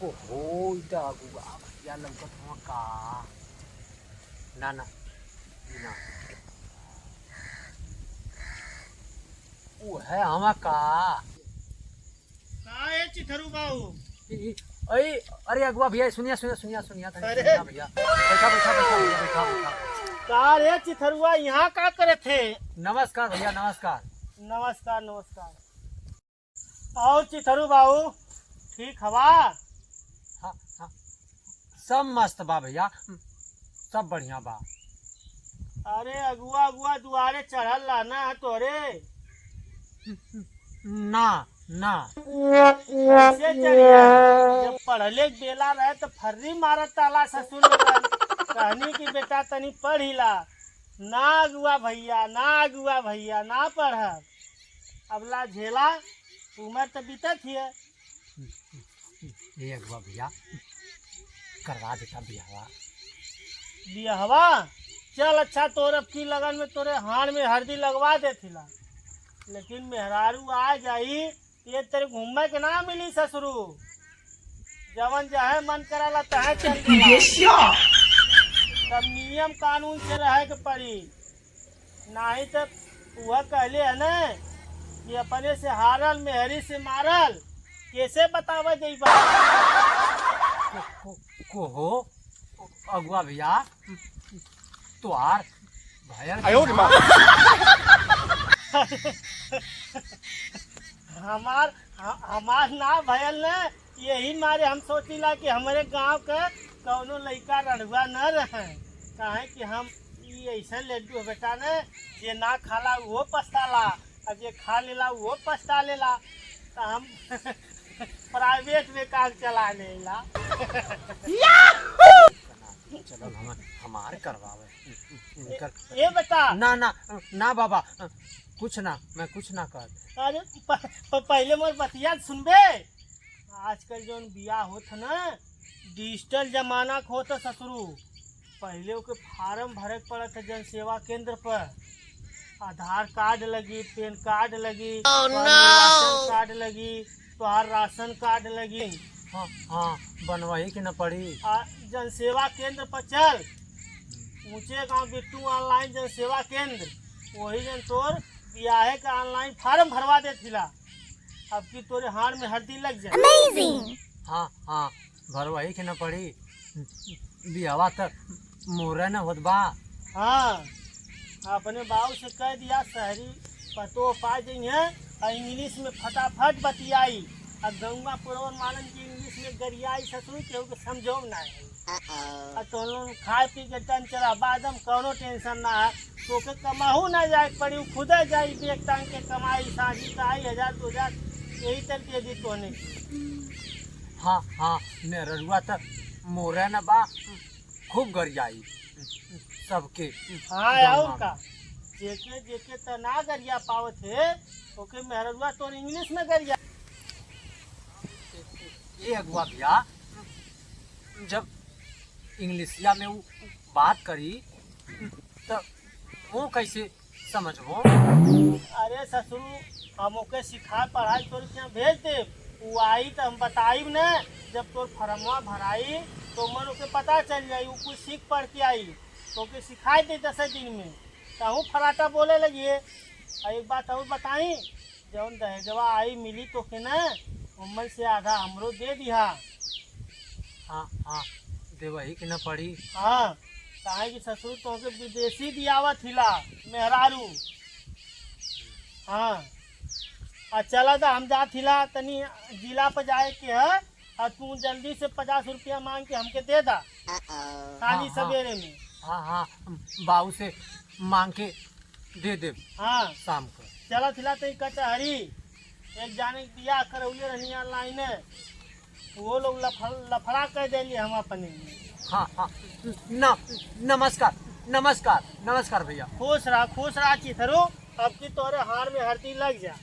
ओहो इधर आगुआ भैया लमकत हुआ का ना ना ना वो है हवा का चिथरू बाबू अरे अरे अगुआ भैया सुनिया सुनिया सुनिया सुनिया अरे। सुनिया भैया बैठा बैठा बैठा भैया बैठा बैठा का रे चिथरुआ यहाँ का करे थे? नमस्कार भैया नमस्कार। नमस्कार नमस्कार। और चिथरू बाबू ठीक हवा? हाँ हाँ सब मस्त बा भैया सब बढ़िया बा। अरे अगुआ अगुआ दुआरे चढ़ल ला ना तोरे ना ना कैसे चढ़िया? जब पढ़ले के बेला रहे तो फर्री मारत ताला ससुर लगन कहनी कि बेटा तनी पढ़ी ला ना अगुआ भैया ना पढ़ अबला झेला उम्र तो बीतत है। ये अगुआ भैया करवा देता बिहावा। बिहवा चल अच्छा तोर अब की लगन में तोरे हाथ में हल्दी लगवा देथिला लेकिन मेहरारू आ जाई ये तेरे घूमे के ना मिली ससुरू जवन जहे मन कराला तहे चल गेला। तब नियम कानून से रहे के पड़ी नहीं तो वह कहले है ना कि अपने से हारल मेहरी से मारल कैसे बतावे जइबा? को हो अगुआ भैया तुहार भैया हमार ना भयल न यही मारे हम सोचिला कि हमारे गांव के कौनो लड़का रड़ुआ न रहे काहे कि हम ऐसा लड्डू बेटा ने जे ना खाला वो पछताला और जे खा लेला वो पछता लेला तो हम प्राइवेट में काम चला लेला। चलो हमारे करवावे ये बता ना ना ना बाबा कुछ ना मैं कुछ ना कर। अरे पहले मोर बतिया सुनबे आजकल जो बियाह होत ना डिजिटल जमाना के होता ससुरू पहले ओके फार्म भरे के पड़त जन सेवा केंद्र पर आधार कार्ड लगी पैन कार्ड लगी राशन कार्ड लगी तोहार राशन कार्ड लगी। हाँ हाँ बनवाही की न पड़ी। जन सेवा केंद्र पर चल ऊंचे गांव बिट्टू ऑनलाइन जन सेवा केंद्र वही जन तोर बियाहे का ऑनलाइन फार्म भरवा देथिला अब की तोरे हाथ में हल्दी लग जाए। हाँ हाँ भरवाही की न पड़ी बियावा तक मोरे न होत बा। हाँ अपने बाबू से कह दिया शहरी पतो पा जाइए और इंग्लिश में फटाफट बतियाई और गंगा पुरवन मालन की इंग्लिश में गरियाई ससुर केहू के समझो ना है तो खाए पी के टन चला बादम कौनो टेंशन ना है तो के कमाहू ना जाए पड़ी खुद जाई बेग टांग के कमाई साझी का आई 1000 2000 यही तक दे दी तोने। हाँ हाँ मेरुआ तक मोरे न बा खूब गरियाई सबके। हाँ और का जेके जेके त ना गरिया पावत है ओके मेहरुआ तो इंग्लिश में गरिया। ये अगुआ भैया जब इंग्लिशिया में वो बात करी तो वो कैसे समझबो? अरे ससुर हम ओके सिखा पढ़ाई तोर क्या भेज दे वो आई तो हम बताइब न जब तोर फरमवा भराई तो मन ओके पता चल जाई वो कुछ सीख पढ़ के आई तो ओके सिखाई दे 10 दिन में कहूँ फराटा बोले लगिए। एक बात और बताई जौन दहेजवा आई मिली तो के न उम्र से आधा हमरो दे दिया। हाँ हाँ देवही की न पड़ी। हाँ काहे कि ससुर तो के विदेशी दियावत हिला मेहरारू। हाँ चला था हम जात हिला तनी जिला पर जाए के है और तू जल्दी से 50 रुपया मांग के हमके दे दा खाली सवेरे में। हाँ हाँ बाबू से मांग के दे दे। हाँ शाम को चला थिला तो कचहरी एक जाने के बियाह करौले रहनी ऑनलाइन वो लोग लफड़ा कर दिली हम अपने। हाँ हाँ नमस्कार नमस्कार नमस्कार भैया। खुश रहा चिथरू अब की तोरे हार में हल्दी लग जा।